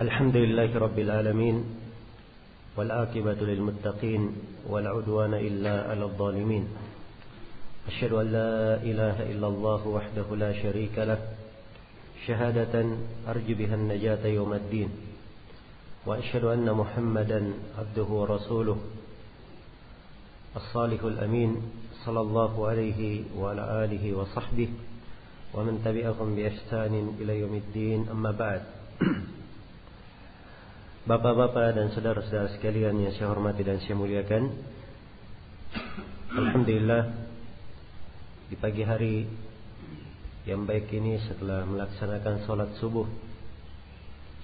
الحمد لله رب العالمين والعاقبة للمتقين ولا عدوان إلا على الظالمين أشهد أن لا إله إلا الله وحده لا شريك له شهادة أرجو بها النجاة يوم الدين وأشهد أن محمدا عبده ورسوله الصالح الأمين صلى الله عليه وعلى آله وصحبه ومن تبعهم بإحسان إلى يوم الدين أما بعد. Bapak-bapak dan saudara-saudara sekalian yang saya hormati dan saya muliakan, alhamdulillah di pagi hari yang baik ini setelah melaksanakan salat subuh,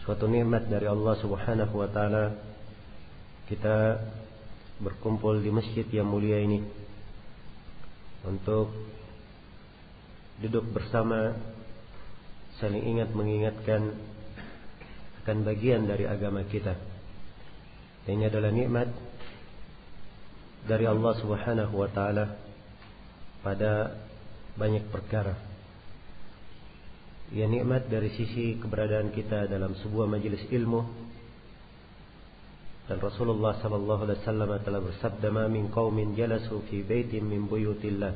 suatu nikmat dari Allah Subhanahu wa taala, kita berkumpul di masjid yang mulia ini untuk duduk bersama, saling ingat mengingatkan akan bagian dari agama kita. Ini adalah nikmat dari Allah Subhanahu wa taala pada banyak perkara. Ya, nikmat dari sisi keberadaan kita dalam sebuah majelis ilmu. Dan Rasulullah sallallahu alaihi wasallam telah bersabda, "Ma min qaumin jalasu fi baitin min buyutillah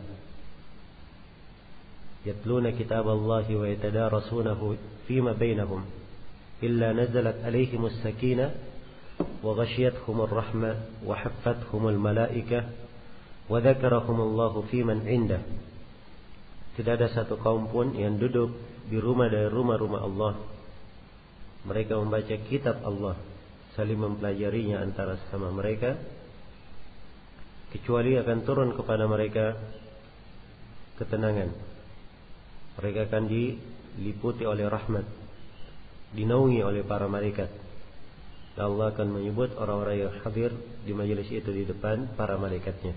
yatluna kitaballahi wa yatadarasunahu fima bainahum illa nazalat alaihimus sakinah wa ghashiyatuhumur rahmah wa haffathumul malaikah wa dzakarahumullahu fiman indah." Tidak ada satu kaum pun yang duduk di rumah dari rumah-rumah Allah, mereka membaca kitab Allah, saling mempelajarinya antara sesama mereka, kecuali akan turun kepada mereka ketenangan. Mereka akan diliputi oleh rahmat, dinaungi oleh para malaikat. Dan Allah akan menyebut orang-orang yang hadir di majelis itu di depan para malaikatnya.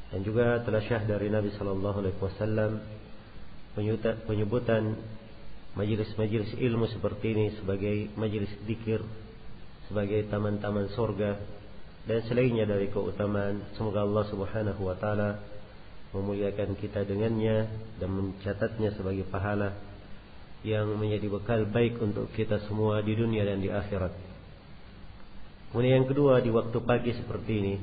Dan juga telah syah dari Nabi sallallahu alaihi wasallam penyebutan majelis-majelis ilmu seperti ini sebagai majelis zikir, sebagai taman-taman surga dan selainnya dari keutamaan. Semoga Allah Subhanahu wa taala memuliakan kita dengannya dan mencatatnya sebagai pahala yang menjadi bekal baik untuk kita semua di dunia dan di akhirat. Kemudian yang kedua, di waktu pagi seperti ini,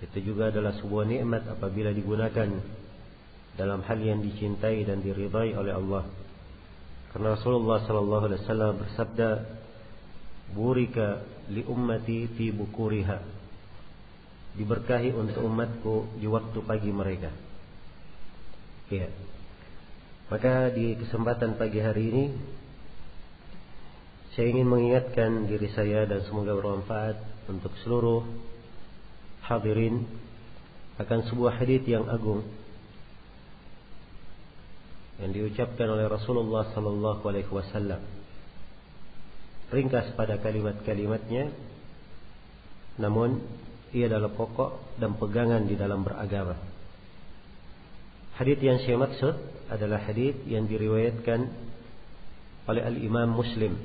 itu juga adalah sebuah nikmat apabila digunakan dalam hal yang dicintai dan diridai oleh Allah. Karena Rasulullah sallallahu alaihi wasallam bersabda, "Burika li ummati fi bukuriha." Diberkahi untuk umatku di waktu pagi mereka. Ya. Maka di kesempatan pagi hari ini saya ingin mengingatkan diri saya dan semoga bermanfaat untuk seluruh hadirin akan sebuah hadits yang agung yang diucapkan oleh Rasulullah sallallahu alaihi wasallam. Ringkas pada kalimat-kalimatnya, namun ia adalah pokok dan pegangan di dalam beragama. Hadits yang saya maksud adalah hadits yang diriwayatkan oleh Al-Imam Muslim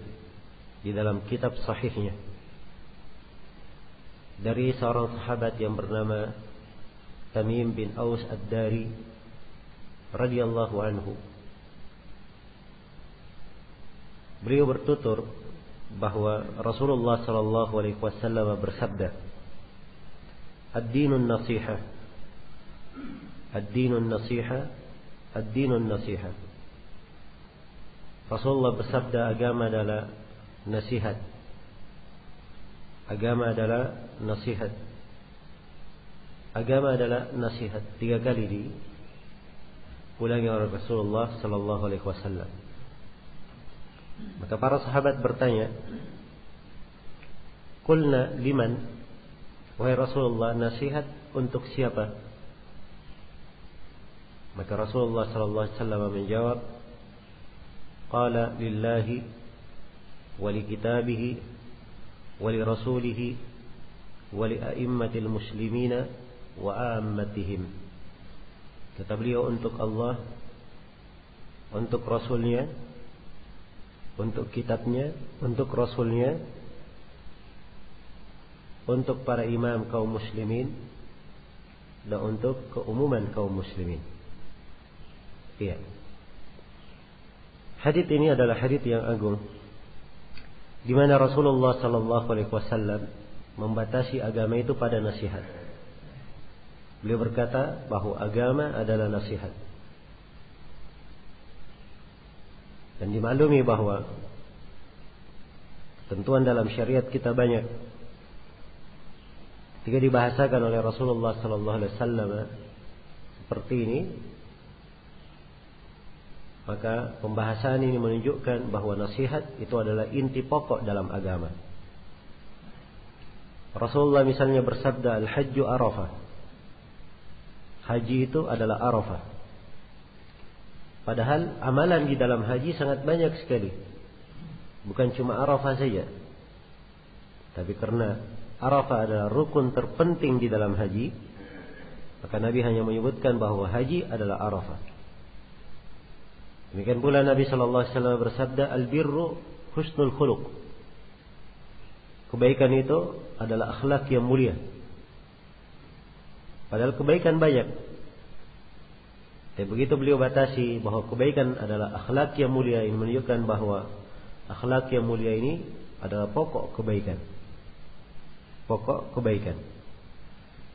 di dalam kitab sahihnya dari seorang sahabat yang bernama Tamim bin Aus Ad-Dari radhiyallahu anhu. Beliau bertutur bahwa Rasulullah sallallahu alaihi wasallam bersabda, "Ad-dinun nasiha, ad-dinun nasiha, ad-dinun nasiha." Rasulullah bersabda, agama adalah nasihat. Agama adalah nasihat. Agama adalah nasihat. 3 kali diulangi oleh Rasulullah sallallahu alaihi wasallam. Maka para sahabat bertanya, "Qulna liman?" Wahai Rasulullah, nasihat untuk siapa? Maka Rasulullah sallallahu alaihi wasallam menjawab, "Qala lillahi wa li kitabihi wa li rasulihi wa li a'immatil muslimina wa ammatihim." Kata beliau, untuk Allah, untuk Rasulnya, untuk kitabnya, untuk Rasulnya, untuk para imam kaum muslimin, dan untuk keumuman kaum muslimin. Iya. Hadits ini adalah hadits yang agung di mana Rasulullah sallallahu alaihi wasallam membatasi agama itu pada nasihat. Beliau berkata bahwa agama adalah nasihat. Dan dimaklumi bahwa ketentuan dalam syariat kita banyak. Ketika dibahasakan oleh Rasulullah sallallahu alaihi wasallam seperti ini, maka pembahasan ini menunjukkan bahwa nasihat itu adalah inti pokok dalam agama. Rasulullah misalnya bersabda, "Al-hajju Arafah." Haji itu adalah Arafah. Padahal amalan di dalam haji sangat banyak sekali. Bukan cuma Arafah saja. Tapi karena Arafah adalah rukun terpenting di dalam haji, maka Nabi hanya menyebutkan bahwa haji adalah Arafah. Demikian pula Nabi sallallahu alaihi wasallam bersabda, "Al-birru husnul khuluq." Kebaikan itu adalah akhlak yang mulia. Padahal kebaikan banyak. Tapi begitu beliau batasi bahwa kebaikan adalah akhlak yang mulia, ini menunjukkan bahwa akhlak yang mulia ini adalah pokok kebaikan. Pokok kebaikan.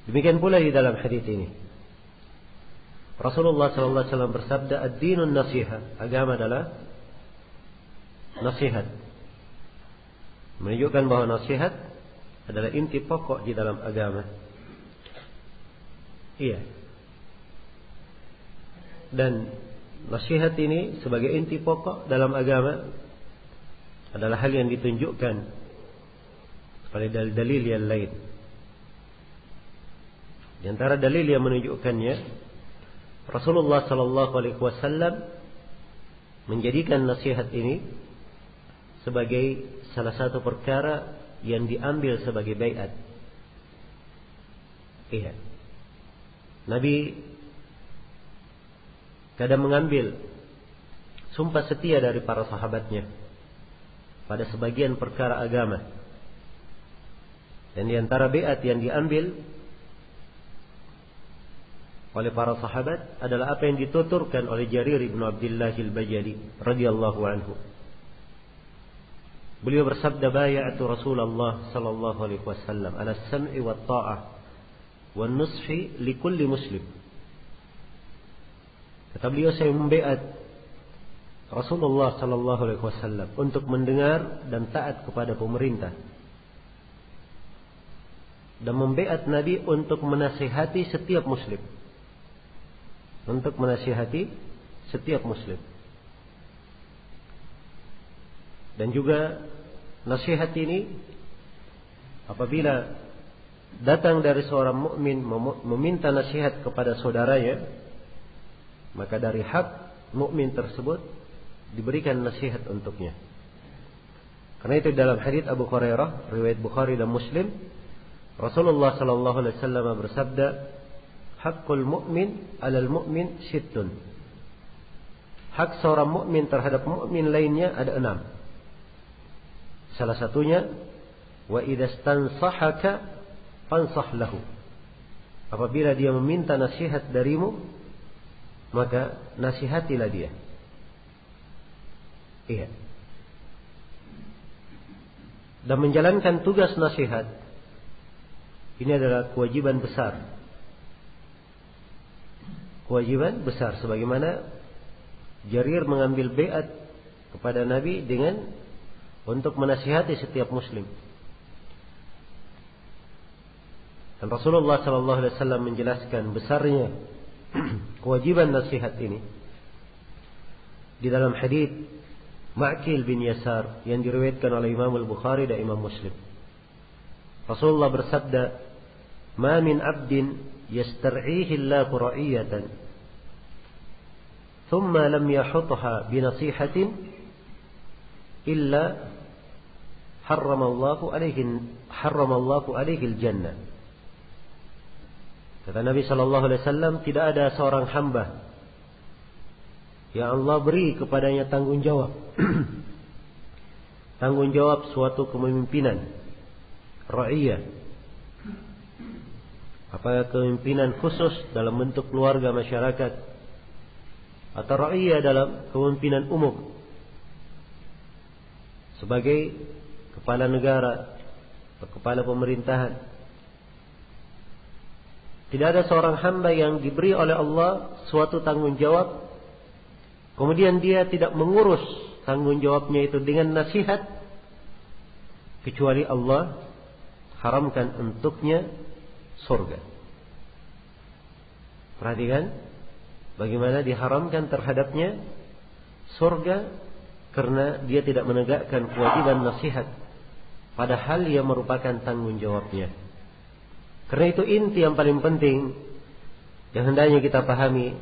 Demikian pula di dalam hadis ini. Rasulullah sallallahu alaihi wasallam bersabda, "Ad-dinun nasiha." Agama adalah nasihat. Menunjukkan bahwa nasihat adalah inti pokok di dalam agama. Iya. Dan nasihat ini sebagai inti pokok dalam agama adalah hal yang ditunjukkan oleh dalil-dalil yang lain. Di antara dalil yang menunjukkannya, Rasulullah sallallahu alaihi wasallam menjadikan nasihat ini sebagai salah satu perkara yang diambil sebagai baiat. Iya. Nabi kadang mengambil sumpah setia dari para sahabatnya pada sebagian perkara agama. Dan di antara baiat yang diambil oleh para sahabat adalah apa yang dituturkan oleh Jarir bin Abdullah al-Bajali radhiyallahu anhu. Beliau bersabda, "Bay'atu Rasulullah sallallahu alaihi wasallam ala as-sam'i wat ta'ah wan nushi li kulli muslim." Kata beliau, saya membaiat Rasulullah sallallahu alaihi wasallam untuk mendengar dan taat kepada pemerintah. Dan membaiat Nabi untuk menasihati setiap muslim. Untuk menasihati setiap muslim. Dan juga nasihat ini apabila datang dari seorang mukmin meminta nasihat kepada saudaranya, maka dari hak mukmin tersebut diberikan nasihat untuknya. Karena itu dalam hadits Abu Hurairah riwayat Bukhari dan Muslim, Rasulullah sallallahu alaihi wasallam bersabda, "Haqqul mu'min 'alal mu'min sittun." Hak seorang mukmin terhadap mukmin lainnya ada 6. Salah satunya, "Wa idza stansahaka fansah lahu." Apabila dia meminta nasihat darimu, maka nasihatilah dia. Iya. Dan menjalankan tugas nasihat ini adalah kewajiban besar. Kewajiban besar sebagaimana Jarir mengambil baiat kepada Nabi dengan untuk menasihati setiap muslim. Dan Rasulullah sallallahu alaihi wasallam menjelaskan besarnya kewajiban nasihat ini di dalam hadits Ma'qil bin Yasar yang diriwayatkan oleh Imam Al-Bukhari dan Imam Muslim. Rasulullah bersabda, "Ma min 'abdin yastar'ihi Allahu ra'iyatan thumma lam yahutha bi nasihatin illa harramallahu alaihi al-jannah." Kata Nabi sallallahu alaihi wasallam, tidak ada seorang hamba yang Allah beri kepadanya tanggung jawab. Tanggung jawab suatu kepemimpinan ra'iyah. Apakah kepemimpinan khusus dalam bentuk keluarga masyarakat atau ra'iyah dalam kepemimpinan umum sebagai kepala negara, kepala pemerintahan. Tidak ada seorang hamba yang diberi oleh Allah suatu tanggung jawab, kemudian dia tidak mengurus tanggung jawabnya itu dengan nasihat, kecuali Allah haramkan untuknya surga. Perhatikan bagaimana diharamkan terhadapnya surga karena dia tidak menegakkan kewajiban nasihat, padahal ia merupakan tanggung jawabnya. Karena itu inti yang paling penting yang hendaknya kita pahami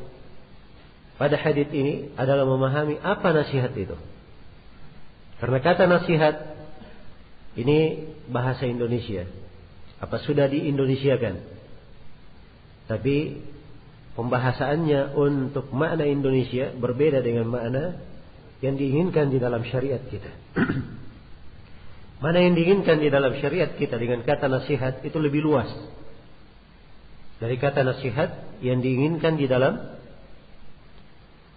pada hadits ini adalah memahami apa nasihat itu. Karena kata nasihat ini bahasa Indonesia. Apa sudah di-Indonesiakan? Tapi pembahasannya untuk makna Indonesia berbeda dengan makna yang diinginkan di dalam syariat kita. Mana yang diinginkan di dalam syariat kita dengan kata nasihat itu lebih luas dari kata nasihat yang diinginkan di dalam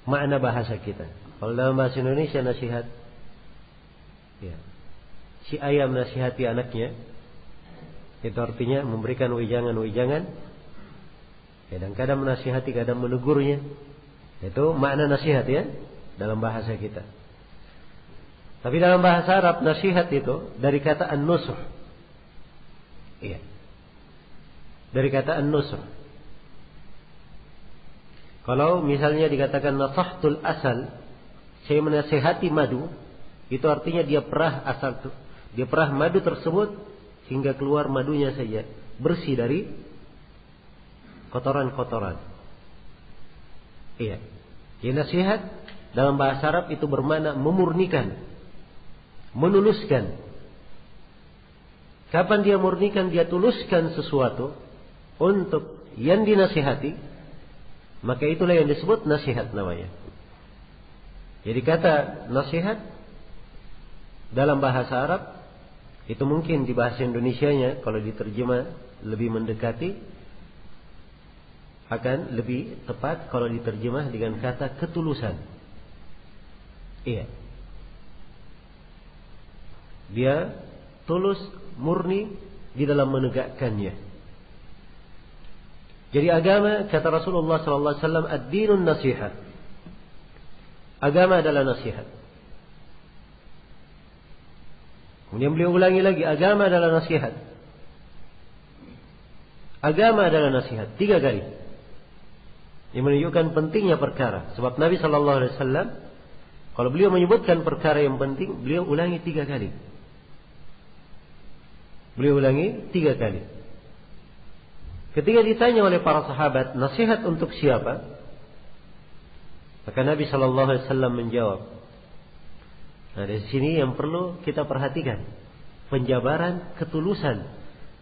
makna bahasa kita. Kalau dalam bahasa Indonesia nasihat, ya, si ayam nasihati anaknya, itu artinya memberikan wejangan-wejangan, ya, dan kadang menasihati, kadang menegurnya. Itu makna nasihat ya dalam bahasa kita. Tapi dalam bahasa Arab nasihat itu dari kata an-nusuh. Iya. Dari kata an-nusuh. Kalau misalnya dikatakan nasahtul asal, saya menasihati madu, itu artinya dia perah madu tersebut hingga keluar madunya saja, bersih dari kotoran-kotoran. Iya. Jadi nasihat dalam bahasa Arab itu bermakna memurnikan, menuluskan. Kapan dia murnikan, dia tuluskan sesuatu untuk yang dinasihati, maka itulah yang disebut nasihat namanya. Jadi kata nasihat dalam bahasa Arab itu mungkin di bahasa Indonesianya kalau diterjemah lebih mendekati, akan lebih tepat kalau diterjemah dengan kata ketulusan. Iya. Dia tulus, murni di dalam menegakkannya. Jadi agama, kata Rasulullah SAW, ad-dinun nasihat. Agama adalah nasihat. Kemudian beliau ulangi lagi, agama adalah nasihat. Agama adalah nasihat 3 kali. Yang menunjukkan pentingnya perkara. Sebab Nabi SAW, kalau beliau menyebutkan perkara yang penting, beliau ulangi 3 kali. Beliau ulangi 3 kali. Ketika ditanya oleh para sahabat, nasihat untuk siapa? Maka Nabi SAW menjawab. Nah, dari sini yang perlu kita perhatikan, penjabaran ketulusan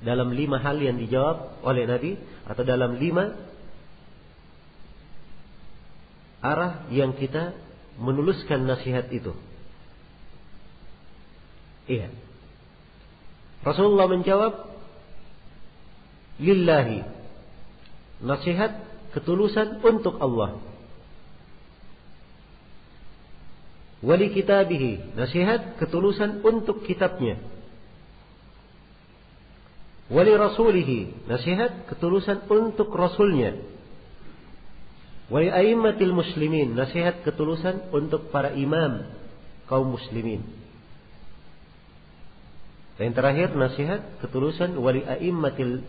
dalam 5 hal yang dijawab oleh Nabi, atau dalam 5 arah yang kita menuluskan nasihat itu. Iya. Rasulullah menjawab, lillahi, nasihat ketulusan untuk Allah. Wali kitabihi, nasihat ketulusan untuk kitabnya. Wali rasulihi, nasihat ketulusan untuk rasulnya. Wali aimmatil muslimin, nasihat ketulusan untuk para imam kaum muslimin. Dan yang terakhir, nasihat ketulusan wali aimmatil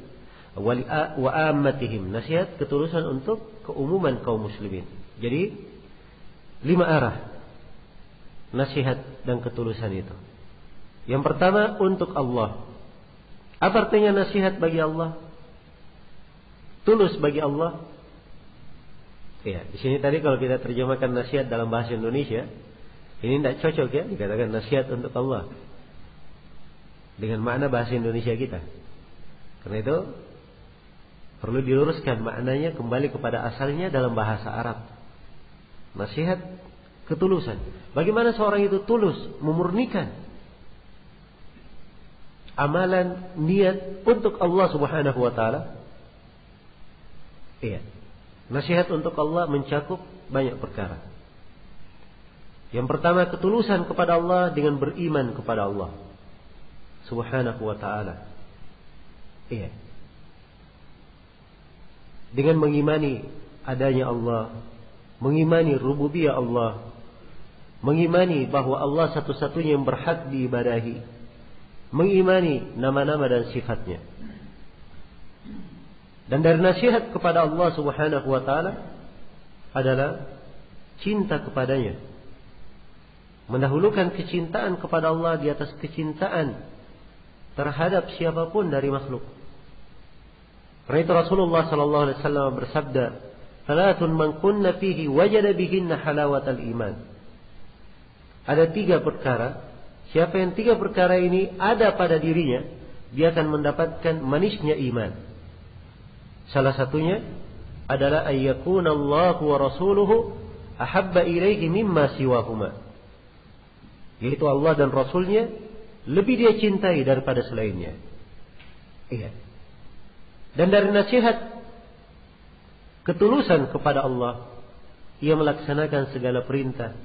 wa ammatihim, nasihat ketulusan untuk keumuman kaum muslimin. Jadi 5 arah nasihat dan ketulusan itu. Yang pertama untuk Allah. Apa artinya nasihat bagi Allah? Tulus bagi Allah. Ya, di sini tadi kalau kita terjemahkan nasihat dalam bahasa Indonesia, ini tidak cocok ya dikatakan nasihat untuk Allah dengan makna bahasa Indonesia kita. Karena itu perlu diluruskan maknanya kembali kepada asalnya dalam bahasa Arab. Nasihat ketulusan. Bagaimana seorang itu tulus, memurnikan amalan, niat untuk Allah Subhanahu wa taala? Iya. Nasihat untuk Allah mencakup banyak perkara. Yang pertama, ketulusan kepada Allah dengan beriman kepada Allah. Subhanahu wa ta'ala. Iya. Dengan mengimani adanya Allah, mengimani rububiyah Allah, mengimani bahwa Allah satu-satunya yang berhak diibadahi, mengimani nama-nama dan sifatnya. Dan dari nasihat kepada Allah Subhanahu wa ta'ala adalah cinta kepadanya. Mendahulukan kecintaan kepada Allah di atas kecintaan terhadap siapapun dari makhluk. Karena itu Rasulullah sallallahu alaihi wasallam bersabda, "Salatun man kunna fihi wajada bihinna halawatal iman." Ada 3 perkara, siapa yang 3 perkara ini ada pada dirinya, dia akan mendapatkan manisnya iman. Salah satunya adalah ayyakuna Allah wa rasuluhu ahabba ilaihi mimma siwahuma. Yaitu Allah dan Rasulnya lebih dia cintai daripada selainnya. Iya. Dan dari nasihat ketulusan kepada Allah, ia melaksanakan segala perintah,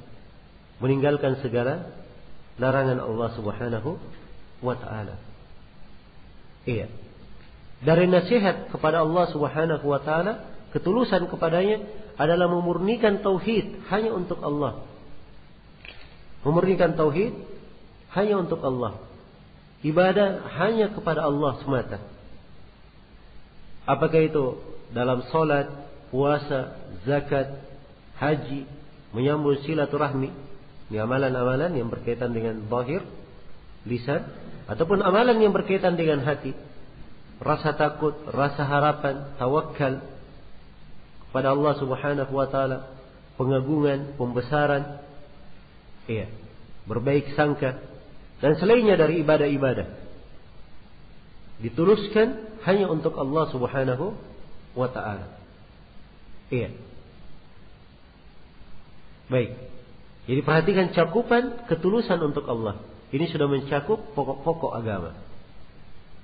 meninggalkan segala larangan Allah Subhanahu wa ta'ala. Iya. Dari nasihat kepada Allah Subhanahu wa ta'ala, ketulusan kepadanya adalah memurnikan tauhid hanya untuk Allah. Memurnikan tauhid hanya untuk Allah. Ibadah hanya kepada Allah semata. Apakah itu dalam salat, puasa, zakat, haji, menyambut silaturahmi, ini amalan-amalan yang berkaitan dengan zahir, lisan, ataupun amalan yang berkaitan dengan hati, rasa takut, rasa harapan, tawakal kepada Allah Subhanahu wa ta'ala, pengagungan, pembesaran, iya, berbaik sangka, dan selainnya dari ibadah-ibadah, dituluskan hanya untuk Allah Subhanahu wa ta'ala. Iya. Baik. Jadi perhatikan cakupan ketulusan untuk Allah. Ini sudah mencakup pokok-pokok agama.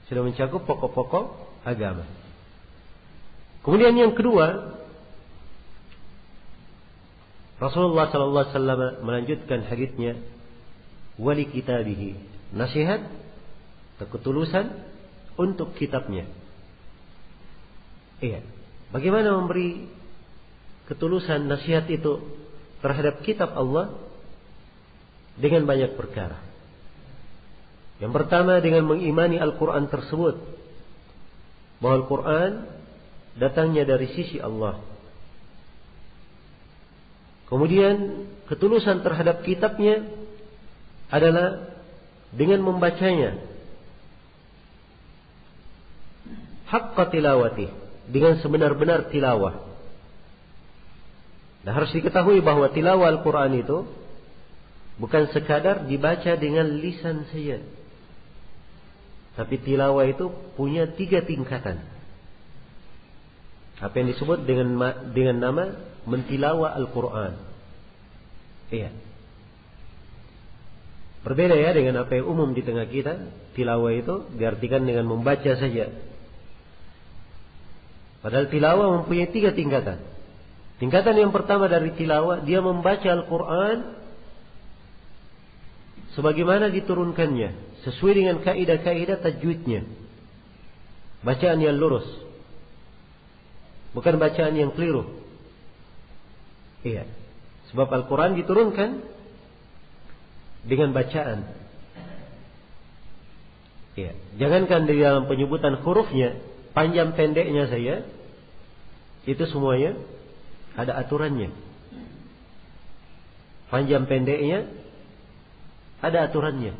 Sudah mencakup pokok-pokok agama. Kemudian yang kedua, Rasulullah sallallahu alaihi wasallam melanjutkan haditsnya, wali kitabihi, nasihat ketulusan untuk kitabnya. Iya. Bagaimana memberi ketulusan nasihat itu terhadap kitab Allah? Dengan banyak perkara. Yang pertama dengan mengimani Al-Quran tersebut, bahwa Al-Quran datangnya dari sisi Allah. Kemudian ketulusan terhadap kitabnya adalah dengan membacanya haqqa tilawati, dengan sebenar-benar tilawah. Dan harus diketahui bahwa tilawah Al-Quran itu bukan sekadar dibaca dengan lisan saja, tapi tilawah itu punya 3 tingkatan. Apa yang disebut dengan nama mentilawah Al-Quran. Iya. Berbeda ya dengan apa yang umum di tengah kita. Tilawah itu diartikan dengan membaca saja. Padahal tilawah mempunyai 3 tingkatan. Tingkatan yang pertama dari tilawah, dia membaca Al-Quran sebagaimana diturunkannya, sesuai dengan kaidah-kaidah tajwidnya. Bacaan yang lurus, bukan bacaan yang keliru. Iya. Sebab Al-Quran diturunkan dengan bacaan. Iya. Jangankan di dalam penyebutan hurufnya, panjang pendeknya saja, itu semuanya ada aturannya. Panjang pendeknya ada aturannya.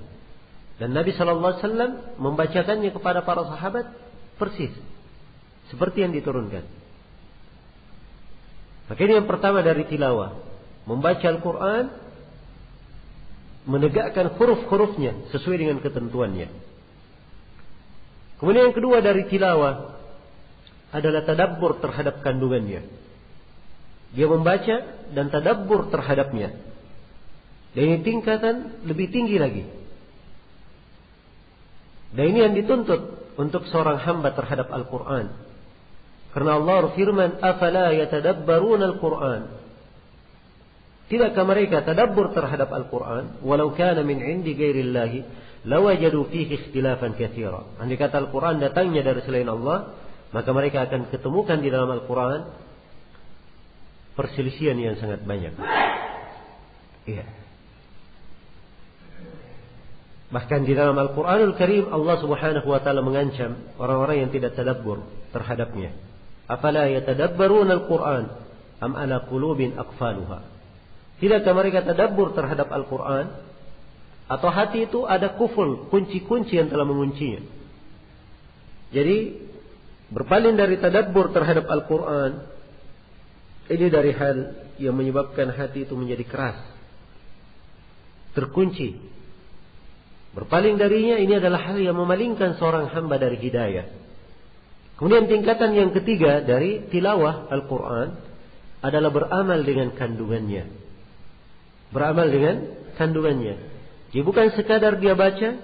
Dan Nabi sallallahu alaihi wasallam membacakannya kepada para sahabat persis seperti yang diturunkan. Maka ini yang pertama dari tilawah, membaca Al-Quran, menegakkan huruf-hurufnya sesuai dengan ketentuannya. Kemudian yang kedua dari tilawah adalah tadabbur terhadap kandungannya. Dia membaca dan tadabbur terhadapnya. Dan ini tingkatan lebih tinggi lagi. Dan ini yang dituntut untuk seorang hamba terhadap Al-Quran. Karena Allah berfirman, "Afala yatadabbaruna Al-Quran?" Tidakkah mereka tadabbur terhadap Al-Quran? Walau kana min indi ghairillahi lawajadu fihi ikhtilafan katsira. Andai kata Al-Quran datangnya dari selain Allah, maka mereka akan ketemukan di dalam Al-Quran perselisihan yang sangat banyak. Iya. Bahkan di dalam Al-Quranul Karim Allah Subhanahu wa taala mengancam orang-orang yang tidak tadabbur terhadapnya. Afala yatadabbaruna Al-Quran am ala qulubin aqfaluha. Tidakkah mereka tadabbur terhadap Al-Quran? Atau hati itu ada kuful, kunci-kunci yang telah menguncinya. Jadi berpaling dari tadabbur terhadap Al-Quran, ini dari hal yang menyebabkan hati itu menjadi keras, terkunci. Berpaling darinya ini adalah hal yang memalingkan seorang hamba dari hidayah. Kemudian tingkatan yang ketiga dari tilawah Al-Quran adalah beramal dengan kandungannya. Beramal dengan kandungannya. Jadi bukan sekadar dia baca,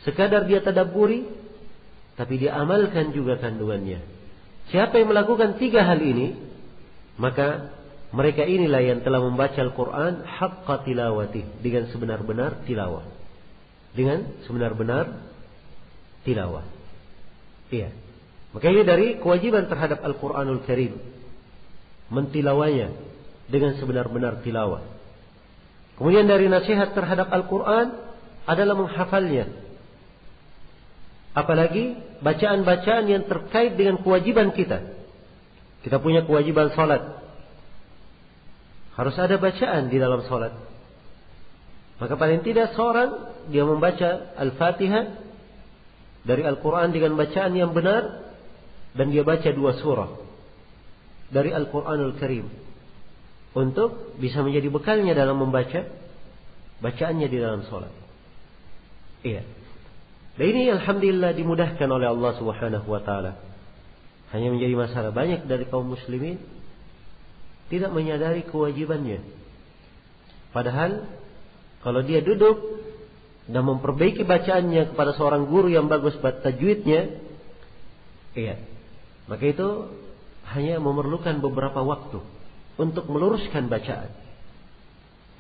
sekadar dia tadabburi, tapi dia amalkan juga kandungannya. Siapa yang melakukan tiga hal ini, maka mereka inilah yang telah membaca Al-Quran haqqa tilawati, dengan sebenar-benar tilawah. Dengan sebenar-benar tilawah. Iya. Maka ini dari kewajiban terhadap Al-Quranul Karim, mentilawanya dengan sebenar-benar tilawah. Kemudian dari nasihat terhadap Al-Quran adalah menghafalnya. Apalagi bacaan-bacaan yang terkait dengan kewajiban kita. Kita punya kewajiban salat. Harus ada bacaan di dalam salat. Maka paling tidak seorang dia membaca Al-Fatihah dari Al-Quran dengan bacaan yang benar, dan dia baca 2 surah dari Al-Quranul Karim, untuk bisa menjadi bekalnya dalam membaca bacaannya di dalam sholat. Iya. Dan ini alhamdulillah dimudahkan oleh Allah Subhanahu wa taala. Hanya menjadi masalah banyak dari kaum muslimin tidak menyadari kewajibannya. Padahal kalau dia duduk dan memperbaiki bacaannya kepada seorang guru yang bagus tajwidnya, iya, maka itu hanya memerlukan beberapa waktu untuk meluruskan bacaan.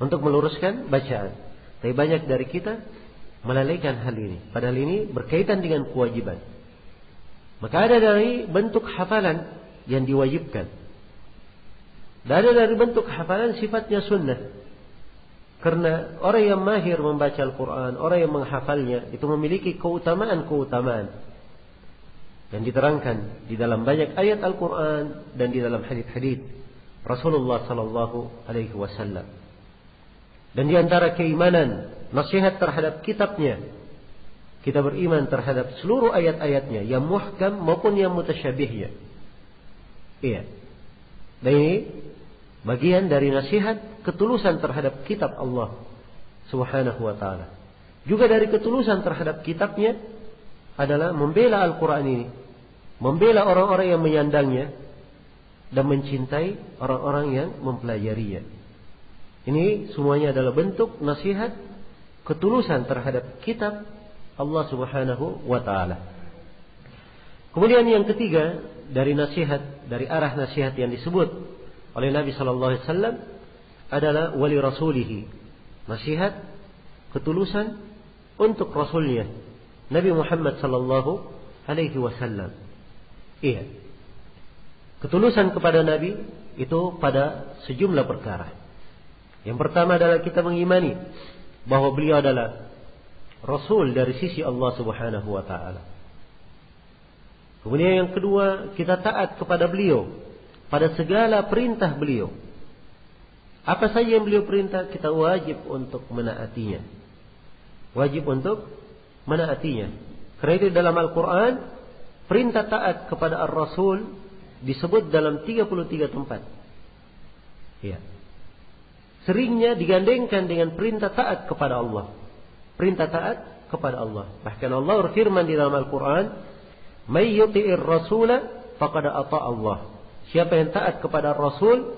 Untuk meluruskan bacaan. Tapi banyak dari kita melalaikan hal ini. Padahal ini berkaitan dengan kewajiban. Maka ada dari bentuk hafalan yang diwajibkan. Dan ada dari bentuk hafalan sifatnya sunnah. Karena orang yang mahir membaca Al-Quran, orang yang menghafalnya, itu memiliki keutamaan-keutamaan. Dan diterangkan di dalam banyak ayat Al-Quran dan di dalam hadits-hadits Rasulullah sallallahu alaihi wasallam. Dan di antara keimanan, nasihat terhadap kitabnya, kita beriman terhadap seluruh ayat-ayatnya, yang muhkam maupun yang mutasyabihnya. Iya. Dan ini bagian dari nasihat ketulusan terhadap kitab Allah Subhanahu wa taala. Juga dari ketulusan terhadap kitabnya adalah membela Al-Quran ini, membela orang-orang yang menyandangnya, dan mencintai orang-orang yang mempelajarinya. Ini semuanya adalah bentuk nasihat ketulusan terhadap kitab Allah Subhanahu wa taala. Kemudian yang ketiga dari nasihat, dari arah nasihat yang disebut oleh Nabi sallallahu alaihi wasallam adalah wali rasulihi. Nasihat ketulusan untuk rasulnya Nabi Muhammad sallallahu alaihi wasallam. Iya. Ketulusan kepada Nabi itu pada sejumlah perkara. Yang pertama adalah kita mengimani bahwa beliau adalah Rasul dari sisi Allah Subhanahu wa taala. Kemudian yang kedua, kita taat kepada beliau pada segala perintah beliau. Apa saja yang beliau perintah, kita wajib untuk menaatinya. Wajib untuk menaatinya. Karena itu dalam Al-Quran perintah taat kepada Ar-Rasul disebut dalam 33 tempat. Ya. Seringnya digandengkan dengan perintah taat kepada Allah. Perintah taat kepada Allah. Bahkan Allah berfirman di dalam Al-Quran, "May yuti'ir rasula faqad ata Allah." Siapa yang taat kepada Rasul,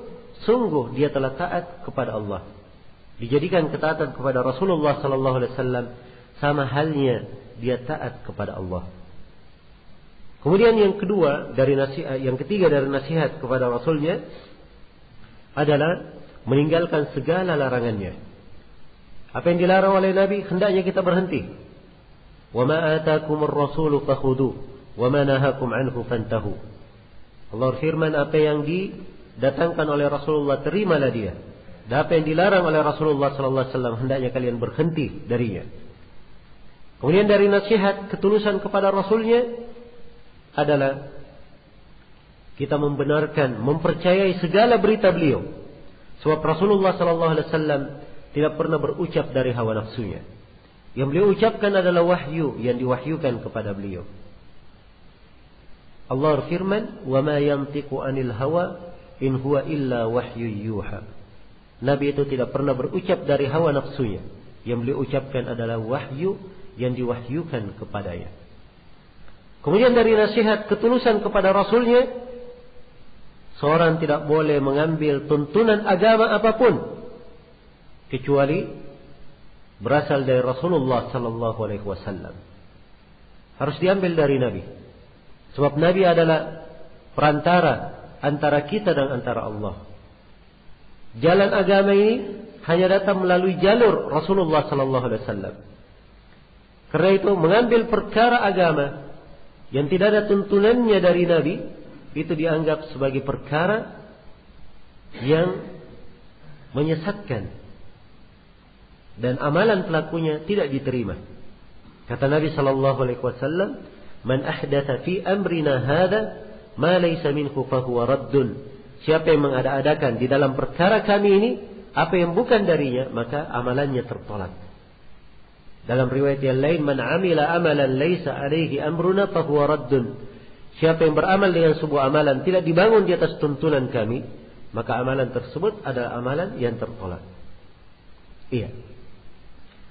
sungguh dia telah taat kepada Allah. Dijadikan ketaatan kepada Rasulullah sallallahu alaihi wasallam sama halnya dia taat kepada Allah. Kemudian yang kedua dari nasihat, yang ketiga dari nasihat kepada Rasulnya adalah meninggalkan segala larangannya. Apa yang dilarang oleh Nabi hendaknya kita berhenti. Wa ma ataakumur rasulu fakhudhu wa ma nahakum anhu fantahu. Allah firman, apa yang didatangkan oleh Rasulullah terimalah dia. Dan apa yang dilarang oleh Rasulullah sallallahu alaihi wasallam hendaknya kalian berhenti darinya. Kemudian dari nasihat ketulusan kepada Rasulnya adalah kita membenarkan, mempercayai segala berita beliau. Sebab Rasulullah sallallahu alaihi wasallam tidak pernah berucap dari hawa nafsunya. Yang beliau ucapkan adalah wahyu yang diwahyukan kepada beliau. Allah firman, "Wa ma yantiqu 'anil hawa in huwa illa wahyu yuha." Nabi itu tidak pernah berucap dari hawa nafsunya. Yang beliau ucapkan adalah wahyu yang diwahyukan kepadanya. Kemudian dari nasihat ketulusan kepada Rasulnya, seorang tidak boleh mengambil tuntunan agama apapun kecuali berasal dari Rasulullah sallallahu alaihi wasallam. Harus diambil dari Nabi. Sebab Nabi adalah perantara antara kita dan antara Allah. Jalan agama ini hanya datang melalui jalur Rasulullah sallallahu alaihi wasallam. Karena itu mengambil perkara agama yang tidak ada tuntunannya dari Nabi itu dianggap sebagai perkara yang menyesatkan dan amalan pelakunya tidak diterima. Kata Nabi sallallahu alaihi wasallam, "Man ahdatha fi amrina hadza ma laysa minhu fa huwa raddun." Siapa yang mengada-adakan di dalam perkara kami ini apa yang bukan darinya, maka amalannya tertolak. Dalam riwayat yang lain, "Man 'amila amalan laysa 'alaihi amruna fa huwa raddun." Siapa yang beramal dengan sebuah amalan tidak dibangun di atas tuntunan kami, maka amalan tersebut adalah amalan yang tertolak. Iya.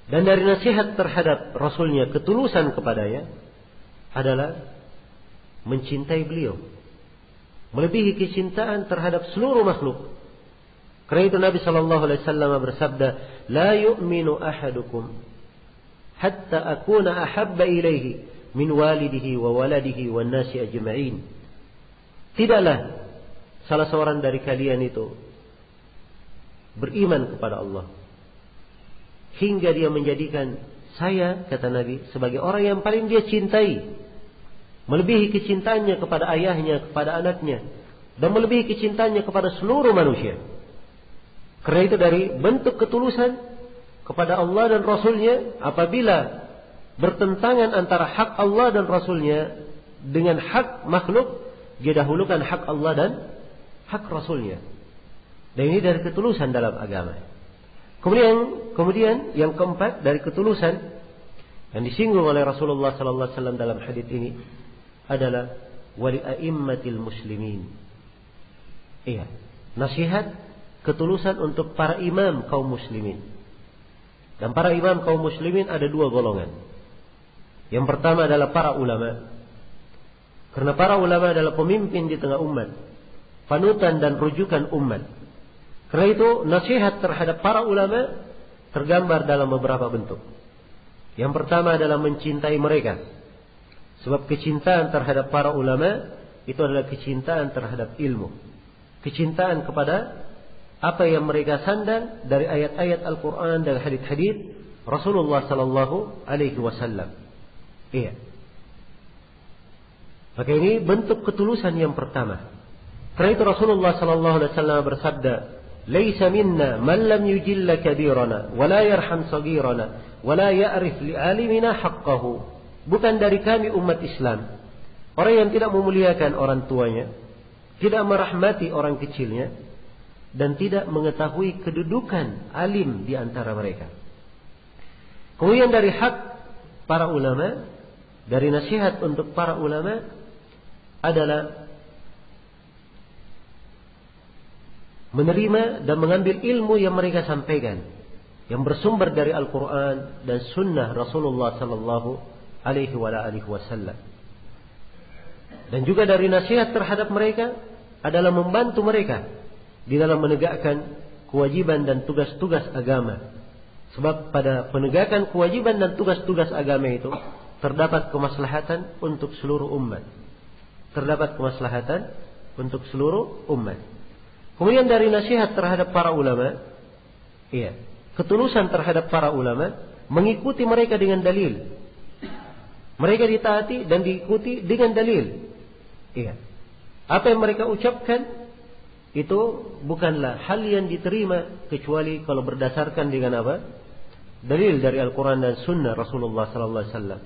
Dan dari nasihat terhadap Rasulnya, ketulusan kepadanya adalah mencintai beliau, melebihi kecintaan terhadap seluruh makhluk. Karena itu Nabi sallallahu alaihi wasallam bersabda, "La yu'minu ahadukum hatta akuna ahabba ilaihi min walidihi wa waladihi wan nasi ajma'in." Tidaklah salah seorang dari kalian itu beriman kepada Allah hingga dia menjadikan saya, kata Nabi, sebagai orang yang paling dia cintai, melebihi kecintaannya kepada ayahnya, kepada anaknya, dan melebihi kecintaannya kepada seluruh manusia. Karena itu dari bentuk ketulusan kepada Allah dan Rasulnya, apabila bertentangan antara hak Allah dan Rasulnya dengan hak makhluk, dia dahulukan hak Allah dan hak Rasulnya. Dan ini dari ketulusan dalam agama. Kemudian yang keempat dari ketulusan yang disinggung oleh Rasulullah sallallahu alaihi wasallam dalam hadis ini adalah wali a'immatil muslimin. Iya, nasihat ketulusan untuk para imam kaum muslimin. Dan para imam kaum muslimin ada dua golongan. Yang pertama adalah para ulama. Karena para ulama adalah pemimpin di tengah umat, panutan dan rujukan umat. Karena itu nasihat terhadap para ulama tergambar dalam beberapa bentuk. Yang pertama adalah mencintai mereka. Sebab kecintaan terhadap para ulama itu adalah kecintaan terhadap ilmu. Kecintaan kepada apa yang mereka sandang dari ayat-ayat Al-Quran dan hadits-hadits Rasulullah sallallahu alaihi wasallam. Iya. Maka ini bentuk ketulusan yang pertama. Karena itu Rasulullah sallallahu alaihi wasallam bersabda, "Laisa minna man lam yujilla kabirana wa la yarham saghirana wa la ya'rif li'alimina haqqahu." Bukan dari kami umat Islam orang yang tidak memuliakan orang tuanya, tidak merahmati orang kecilnya, dan tidak mengetahui kedudukan alim di antara mereka. Kemudian dari hak para ulama, dari nasihat untuk para ulama adalah menerima dan mengambil ilmu yang mereka sampaikan, yang bersumber dari Al-Quran dan Sunnah Rasulullah sallallahu alaihi wasallam. Dan juga dari nasihat terhadap mereka adalah membantu mereka di dalam menegakkan kewajiban dan tugas-tugas agama. Sebab pada penegakan kewajiban dan tugas-tugas agama itu terdapat kemaslahatan untuk seluruh umat. Terdapat kemaslahatan untuk seluruh umat. Kemudian dari nasihat terhadap para ulama, iya, ketulusan terhadap para ulama, mengikuti mereka dengan dalil. Mereka ditaati dan diikuti dengan dalil. Iya. Apa yang mereka ucapkan itu bukanlah hal yang diterima kecuali kalau berdasarkan dengan apa? Dalil dari Al-Quran dan Sunnah Rasulullah sallallahu alaihi wasallam.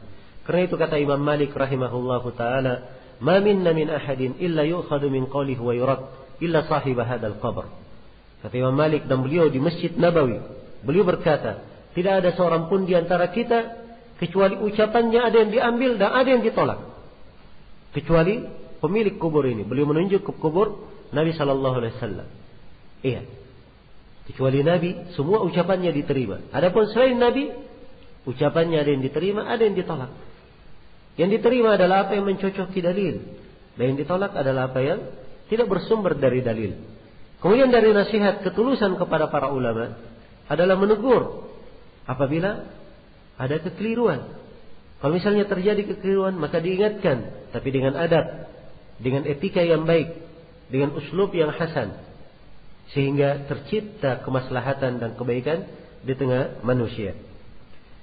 Karena itu kata Imam Malik rahimahullahu taala, "Ma minna min ahadin illa yu'khadhu min qawlihi wa yurad illa sahib hadzal qabr." Kata Imam Malik, dan beliau di Masjid Nabawi, beliau berkata, tidak ada seorang pun di antara kita kecuali ucapannya ada yang diambil dan ada yang ditolak. Kecuali pemilik kubur ini. Beliau menunjuk ke kubur Nabi sallallahu alaihi wasallam. Iya. Kecuali Nabi, semua ucapannya diterima. Adapun selain Nabi, ucapannya ada yang diterima, ada yang ditolak. Yang diterima adalah apa yang mencocoki dalil, dan yang ditolak adalah apa yang tidak bersumber dari dalil. Kemudian dari nasihat ketulusan kepada para ulama adalah menegur apabila ada kekeliruan. Kalau misalnya terjadi kekeliruan, maka diingatkan, tapi dengan adab, dengan etika yang baik, dengan uslub yang hasan, sehingga tercipta kemaslahatan dan kebaikan di tengah manusia.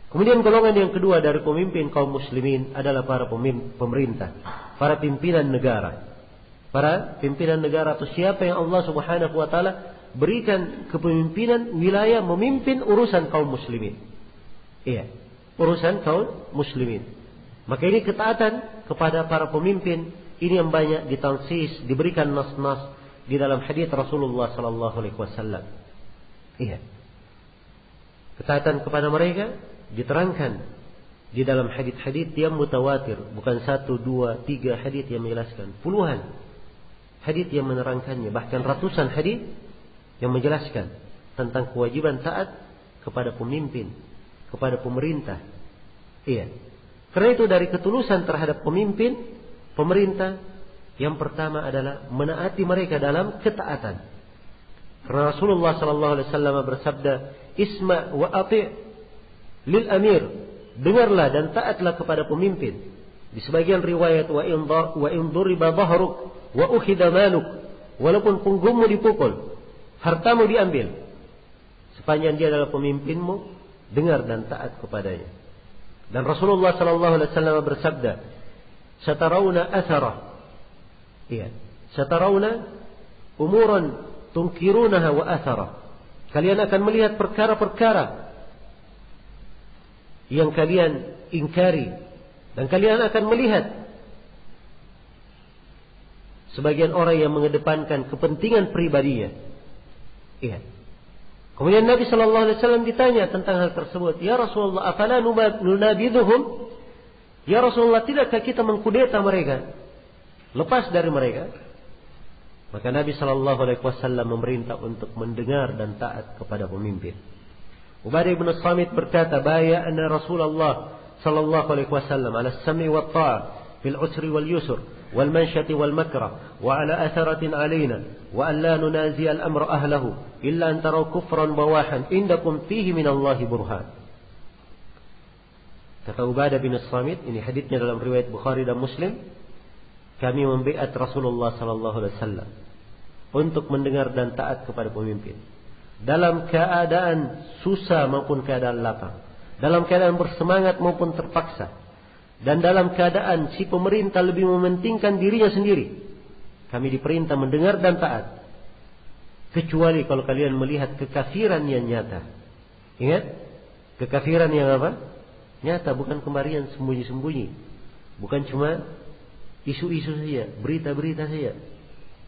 Kemudian golongan yang kedua dari pemimpin kaum muslimin adalah para pemerintah, para pimpinan negara. Para pimpinan negara atau siapa yang Allah Subhanahu wa taala berikan kepemimpinan wilayah memimpin urusan kaum muslimin. Iya, urusan kaum muslimin. Maka ini ketaatan kepada para pemimpin ini yang banyak ditansis, diberikan nas-nas di dalam hadis Rasulullah sallallahu alaihi wasallam. Iya. Ketaatan kepada mereka diterangkan di dalam hadis-hadis yang mutawatir, bukan 1, 2, 3 hadis yang menjelaskan, puluhan hadis yang menerangkannya, bahkan ratusan hadis yang menjelaskan tentang kewajiban taat kepada pemimpin, kepada pemerintah. Iya. Karena itu dari ketulusan terhadap pemimpin, pemerintah, yang pertama adalah menaati mereka dalam ketaatan. Karena Rasulullah sallallahu alaihi wasallam bersabda, "Isma' wa ati' lil amir." Dengarlah dan taatlah kepada pemimpin. Di sebagian riwayat, wa in duriba dhahruk wa ukhidha maluk, walaupun punggungmu dipukul, hartamu diambil, sepanjang dia adalah pemimpinmu, dengar dan taat kepadanya. Dan Rasulullah sallallahu alaihi wasallam bersabda, "Satarawna athara." Iya, "Satarawna umuran tunkirunaha wa athara." Kalian akan melihat perkara-perkara yang kalian ingkari, dan kalian akan melihat sebagian orang yang mengedepankan kepentingan pribadinya. Iya. Kemudian Nabi sallallahu alaihi wasallam ditanya tentang hal tersebut, "Ya Rasulullah, afala nunabidhuhum?" Ya Rasulullah, tidakkah kita mengkudeta mereka, lepas dari mereka? Maka Nabi sallallahu alaihi wasallam memerintah untuk mendengar dan taat kepada pemimpin. Ubadah bin Samit berkata, "Bay'ana Rasulullah sallallahu alaihi wasallam 'ala as-sam'i wat ta'ah fil 'usri wal yusr wal manshati wal makrah wa 'ala atharatin 'alaina wa an la nunazi al-amra ahlahu illa an taraw kufran bawahan indakum fihi min Allah burhan." Kata Ubadah bin Samit, ini haditsnya dalam riwayat Bukhari dan Muslim, kami membaiat Rasulullah sallallahu alaihi wasallam untuk mendengar dan taat kepada pemimpin dalam keadaan susah maupun keadaan lapang, dalam keadaan bersemangat maupun terpaksa, dan dalam keadaan si pemerintah lebih mementingkan dirinya sendiri. Kami diperintah mendengar dan taat, kecuali kalau kalian melihat kekafiran yang nyata. Ingat, kekafiran yang apa? Nyata, bukan kembarian sembunyi-sembunyi, bukan cuma isu-isu saja, berita-berita saja.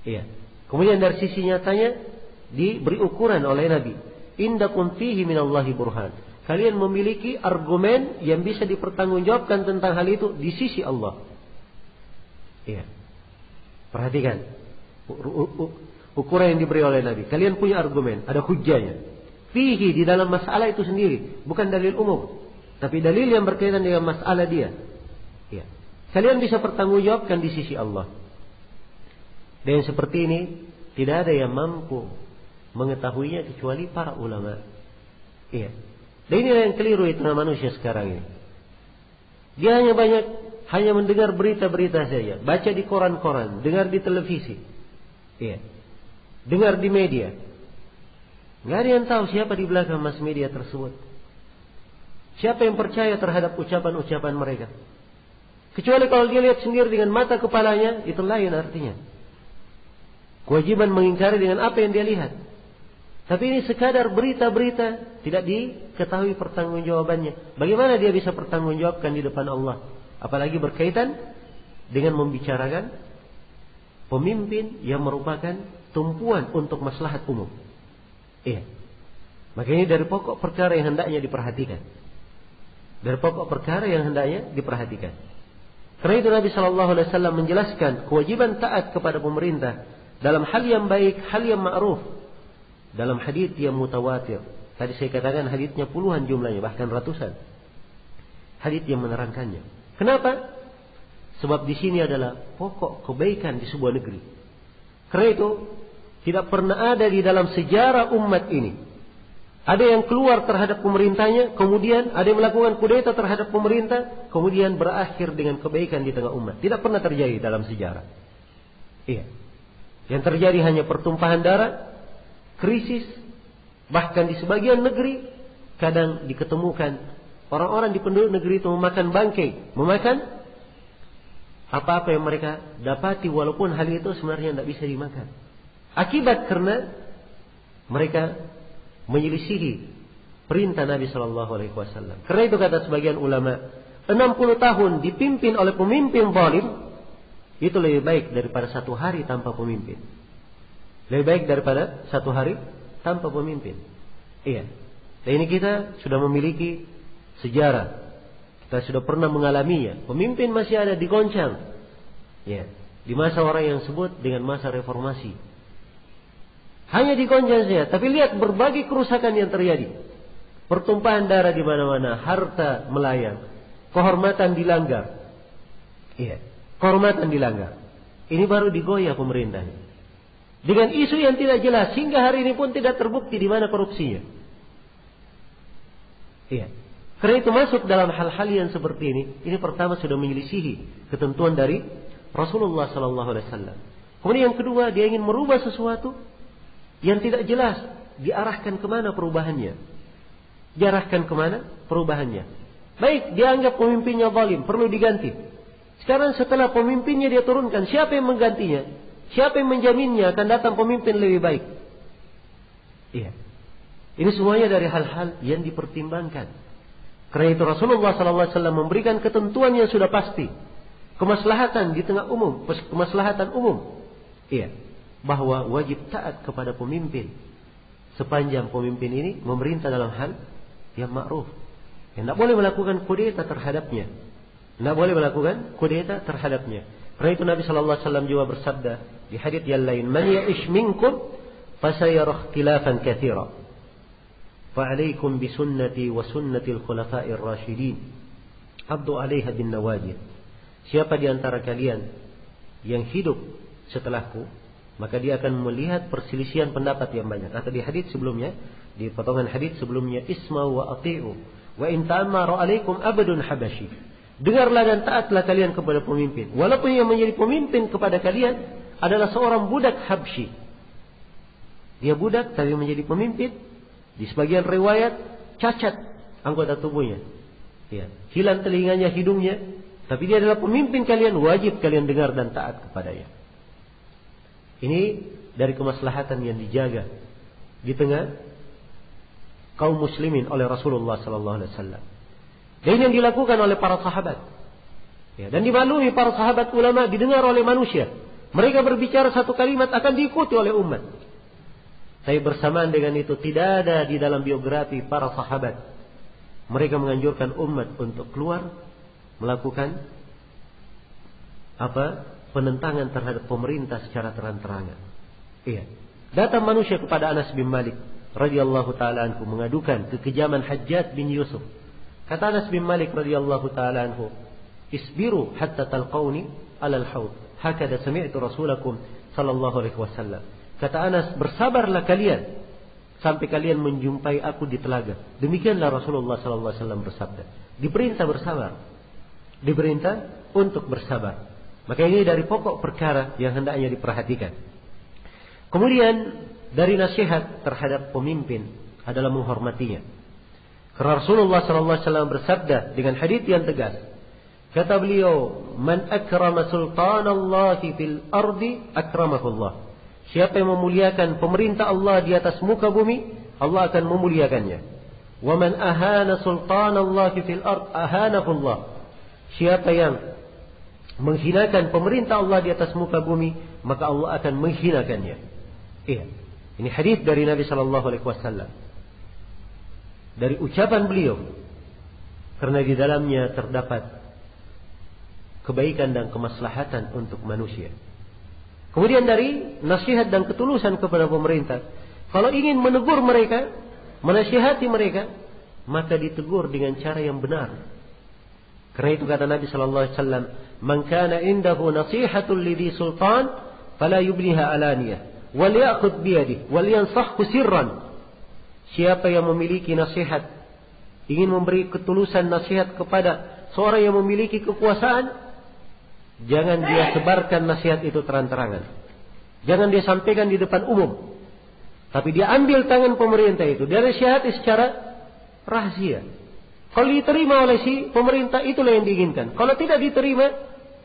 Iya. Kemudian dari sisi nyatanya diberi ukuran oleh Nabi, indakum fihi minallahi burhan. Kalian memiliki argumen yang bisa dipertanggungjawabkan tentang hal itu di sisi Allah. Iya. Perhatikan ukuran yang diberi oleh Nabi. Kalian punya argumen, ada hujjahnya. Fihi, di dalam masalah itu sendiri, bukan dalil umum, tapi dalil yang berkaitan dengan masalah dia. Iya. Kalian bisa pertanggungjawabkan di sisi Allah. Dan seperti ini tidak ada yang mampu mengetahuinya kecuali para ulama. Iya. Dan inilah yang keliru itu manusia sekarang ini. Dia hanya mendengar berita-berita saja, baca di koran-koran, dengar di televisi. Iya. dengar di media. Nggak ada yang tahu siapa di belakang mass media tersebut. Siapa yang percaya terhadap ucapan-ucapan mereka? Kecuali kalau dia lihat sendiri dengan mata kepalanya, itu lain artinya. Kewajiban mengingkari dengan apa yang dia lihat. Tapi ini sekadar berita-berita, tidak diketahui pertanggungjawabannya. Bagaimana dia bisa pertanggungjawabkan di depan Allah? Apalagi berkaitan dengan membicarakan pemimpin yang merupakan tumpuan untuk maslahat umum. Iya. Maka ini dari pokok perkara yang hendaknya diperhatikan. Dari pokok perkara yang hendaknya diperhatikan. Karena itu Nabi SAW menjelaskan kewajiban taat kepada pemerintah dalam hal yang baik, hal yang ma'ruf, dalam hadits yang mutawatir. Tadi saya katakan haditsnya puluhan jumlahnya, bahkan ratusan. Hadits yang menerangkannya. Kenapa? Sebab di sini adalah pokok kebaikan di sebuah negeri. Karena itu tidak pernah ada di dalam sejarah umat ini ada yang keluar terhadap pemerintahnya, kemudian ada yang melakukan kudeta terhadap pemerintah, kemudian berakhir dengan kebaikan di tengah umat. Tidak pernah terjadi dalam sejarah. Iya. Yang terjadi hanya pertumpahan darah, krisis, bahkan di sebagian negeri kadang diketemukan orang-orang di penduduk negeri itu memakan bangkai, memakan apa-apa yang mereka dapati, walaupun hal itu sebenarnya tidak bisa dimakan. Akibat karena mereka menyelisihi perintah Nabi Shallallahu Alaihi Wasallam. Karena itu kata sebagian ulama, 60 tahun dipimpin oleh pemimpin zalim itu lebih baik daripada 1 hari tanpa pemimpin. Lebih baik daripada 1 hari tanpa pemimpin. Iya. Dan ini kita sudah memiliki sejarah. Kita sudah pernah mengalaminya. Pemimpin masih ada digoncang. Ya. Di masa orang yang sebut dengan masa reformasi. Hanya digoncang saja, tapi lihat berbagai kerusakan yang terjadi. Pertumpahan darah di mana-mana, harta melayang, kehormatan dilanggar. Iya, kehormatan dilanggar. Ini baru digoyah pemerintahnya. Dengan isu yang tidak jelas, hingga hari ini pun tidak terbukti di mana korupsinya. Iya. Karena itu masuk dalam hal-hal yang seperti ini pertama sudah menyelisihi ketentuan dari Rasulullah SAW. Kemudian yang kedua, dia ingin merubah sesuatu yang tidak jelas, diarahkan kemana perubahannya. Diarahkan kemana perubahannya. Baik, dia anggap pemimpinnya zalim, perlu diganti. Sekarang setelah pemimpinnya dia turunkan, siapa yang menggantinya? Siapa yang menjaminnya akan datang pemimpin lebih baik? Iya. Ini semuanya dari hal-hal yang dipertimbangkan. Karena itu Rasulullah SAW memberikan ketentuan yang sudah pasti. Kemaslahatan di tengah umum, kemaslahatan umum. Iya. Bahwa wajib taat kepada pemimpin sepanjang pemimpin ini memerintah dalam hal yang ma'ruf. Tidak boleh melakukan kudeta terhadapnya. Tidak boleh melakukan kudeta terhadapnya. Karena itu Nabi SAW juga bersabda di hadits yang lain, "Man ya'ish minkum fasayara ikhtilafan katsira. Fa'alaikum bisunnati wa sunnatil khulafa'ir rasyidin. Abdu 'alaiha bin nawajid." Siapa di antara kalian yang hidup setelahku, maka dia akan melihat perselisihan pendapat yang banyak. Atau di hadits sebelumnya, di potongan hadits sebelumnya, isma'u wa ati'u wa in ta'ammaru 'alaikum abdun habashi. Dengarlah dan taatlah kalian kepada pemimpin, walaupun yang menjadi pemimpin kepada kalian adalah seorang budak Habsyi. Dia budak tapi menjadi pemimpin. Di sebagian riwayat cacat anggota tubuhnya. Ya, hilang telinganya, hidungnya, tapi dia adalah pemimpin kalian, wajib kalian dengar dan taat kepadanya. Ini dari kemaslahatan yang dijaga di tengah kaum muslimin oleh Rasulullah SAW. Dan yang dilakukan oleh para sahabat. Ya, dan dimaklumi para sahabat ulama didengar oleh manusia. Mereka berbicara satu kalimat akan diikuti oleh umat. Tapi bersamaan dengan itu tidak ada di dalam biografi para sahabat mereka menganjurkan umat untuk keluar melakukan penentangan terhadap pemerintah secara terang-terangan. Iya. Datang manusia kepada Anas bin Malik radhiyallahu taala anhu mengadukan kekejaman Hajjaj bin Yusuf. Kata Anas bin Malik radhiyallahu taala anhu, "Isbiru hatta talqauni 'alal haud. Hakada sami'tu Rasulakum sallallahu alaihi wasallam." Kata Anas, bersabarlah kalian sampai kalian menjumpai aku di telaga. Demikianlah Rasulullah sallallahu alaihi wasallam bersabda. Diperintah bersabar. Diperintah untuk bersabar. Maka ini dari pokok perkara yang hendaknya diperhatikan. Kemudian dari nasihat terhadap pemimpin adalah menghormatinya. Karena Rasulullah SAW bersabda dengan hadits yang tegas. Kata beliau, "Man akrama sultanallahi fil ardi akramahullah." Siapa yang memuliakan pemerintah Allah di atas muka bumi, Allah akan memuliakannya. "Wa man ahana sultanallahi fil ard ahanahullah." Siapa yang menghinakan pemerintah Allah di atas muka bumi, maka Allah akan menghinakannya. Iya. Ini hadis dari Nabi sallallahu alaihi wasallam. Dari ucapan beliau. Karena di dalamnya terdapat kebaikan dan kemaslahatan untuk manusia. Kemudian dari nasihat dan ketulusan kepada pemerintah. Kalau ingin menegur mereka, menasihati mereka, maka ditegur dengan cara yang benar. Karena itu kata Nabi sallallahu alaihi wasallam, "Man kana indahu nasihatul lidhi sultan, fala yubliha alaniyah, wal ya'khudh bi yadihi, wal yansahhu sirran." Siapa yang memiliki nasihat, ingin memberi ketulusan nasihat kepada seorang yang memiliki kekuasaan, jangan dia sebarkan nasihat itu terang-terangan. Jangan dia sampaikan di depan umum. Tapi dia ambil tangan pemerintah itu, dia nasihati secara rahasia. Kalau diterima oleh si pemerintah, itulah yang diinginkan. Kalau tidak diterima,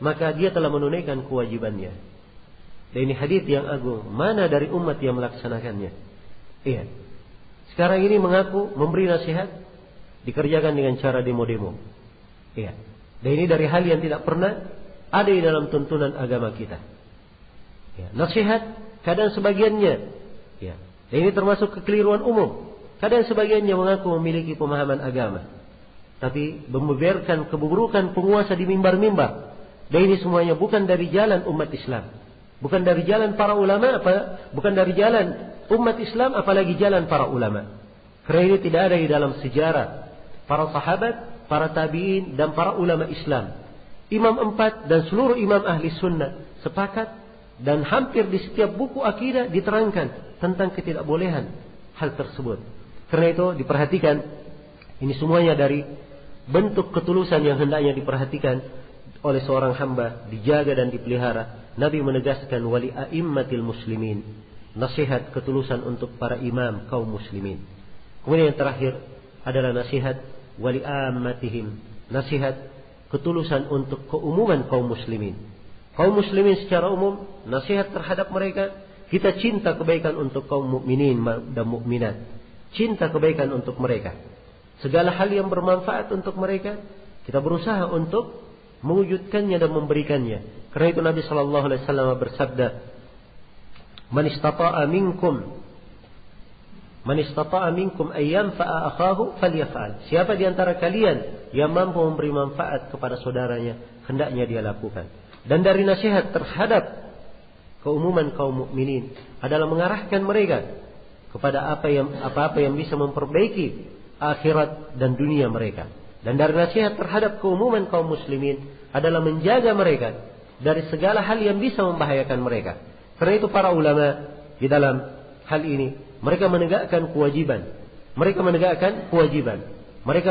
maka dia telah menunaikan kewajibannya. Dan ini hadits yang agung. Mana dari umat yang melaksanakannya? Iya. Sekarang ini mengaku memberi nasihat dikerjakan dengan cara demo-demo. Iya. Dan ini dari hal yang tidak pernah ada di dalam tuntunan agama kita. Ya. Nasihat kadang sebagiannya. Ya. Dan ini termasuk kekeliruan umum. Kadang sebagiannya mengaku memiliki pemahaman agama, tapi membiarkan keburukan penguasa di mimbar-mimbar. Dan ini semuanya bukan dari jalan umat Islam. Bukan dari jalan para ulama, bukan dari jalan umat Islam, apalagi jalan para ulama. Karena ini tidak ada di dalam sejarah para sahabat, para tabi'in, dan para ulama Islam. Imam 4 dan seluruh imam ahli sunnah sepakat, dan hampir di setiap buku akidah diterangkan tentang ketidakbolehan hal tersebut. Karena itu diperhatikan, ini semuanya dari bentuk ketulusan yang hendaknya diperhatikan oleh seorang hamba, dijaga dan dipelihara. Nabi menegaskan wali a'immatil muslimin, nasihat ketulusan untuk para imam kaum muslimin. Kemudian yang terakhir adalah nasihat wali ammatihim, nasihat ketulusan untuk keumuman kaum muslimin. Kaum muslimin secara umum, nasihat terhadap mereka, kita cinta kebaikan untuk kaum mukminin dan mukminat. Cinta kebaikan untuk mereka. Segala hal yang bermanfaat untuk mereka, kita berusaha untuk mewujudkannya dan memberikannya. Karena itu Nabi sallallahu alaihi wasallam bersabda, "Man istata'a minkum ay yanfa'a akhahu falyaf'al." Siapa di antara kalian yang mampu memberi manfaat kepada saudaranya, hendaknya dia lakukan. Dan dari nasihat terhadap keumuman kaum mukminin adalah mengarahkan mereka kepada apa-apa yang bisa memperbaiki akhirat dan dunia mereka. Dan dari nasihat terhadap keumuman kaum muslimin adalah menjaga mereka dari segala hal yang bisa membahayakan mereka. Karena itu para ulama di dalam hal ini, mereka menegakkan kewajiban. Mereka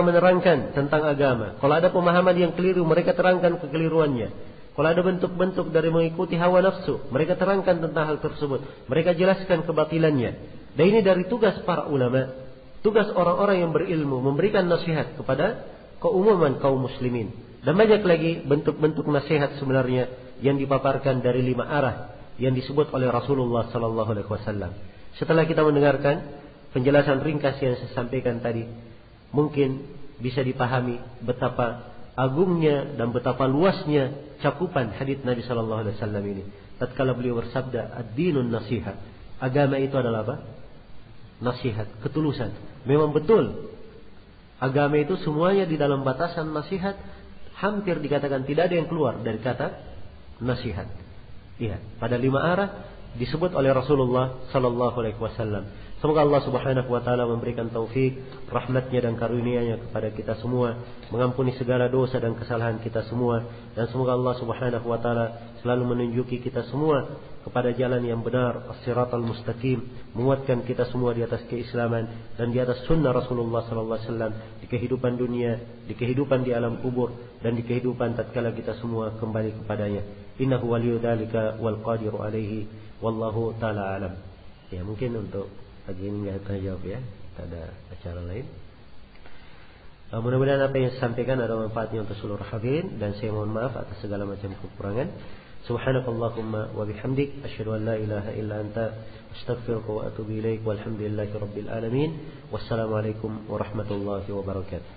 menerangkan tentang agama. Kalau ada pemahaman yang keliru, mereka terangkan kekeliruannya. Kalau ada bentuk-bentuk dari mengikuti hawa nafsu, mereka terangkan tentang hal tersebut. Mereka jelaskan kebatilannya. Dan ini dari tugas para ulama, tugas orang-orang yang berilmu, memberikan nasihat kepada keumuman kaum muslimin. Dan banyak lagi bentuk-bentuk nasihat sebenarnya yang dipaparkan dari 5 arah yang disebut oleh Rasulullah sallallahu alaihi wasallam. Setelah kita mendengarkan penjelasan ringkas yang saya sampaikan tadi, mungkin bisa dipahami betapa agungnya dan betapa luasnya cakupan hadits Nabi sallallahu alaihi wasallam ini. Tatkala beliau bersabda, "Ad-dinun nasihat." Agama itu adalah apa? Nasihat, ketulusan. Memang betul. Agama itu semuanya di dalam batasan nasihat, hampir dikatakan tidak ada yang keluar dari kata nasihat. Iya, pada 5 arah disebut oleh Rasulullah sallallahu alaihi wasallam. Semoga Allah Subhanahu wa taala memberikan taufik, rahmatnya dan karunia-Nya kepada kita semua, mengampuni segala dosa dan kesalahan kita semua, dan semoga Allah Subhanahu wa taala selalu menunjuki kita semua kepada jalan yang benar, as-siratal mustaqim, menguatkan kita semua di atas keislaman dan di atas sunnah Rasulullah sallallahu alaihi wasallam di kehidupan dunia, di kehidupan di alam kubur, dan di kehidupan tatkala kita semua kembali kepadanya. Innahu waliyyu dzalika wal qadiru alaihi wallahu taala alam. Ya, mungkin untuk pagi ini nggak terjawab ya, kita ada acara lain. Mudah-mudahan apa yang saya sampaikan ada manfaatnya untuk seluruh hadirin, dan saya mohon maaf atas segala macam kekurangan. Subhanakallahumma wa bihamdik asyhadu an la ilaha illa anta astaghfiruka wa atubu ilaik walhamdulillahi rabbil alamin. Wassalamualaikum warahmatullahi wabarakatuh.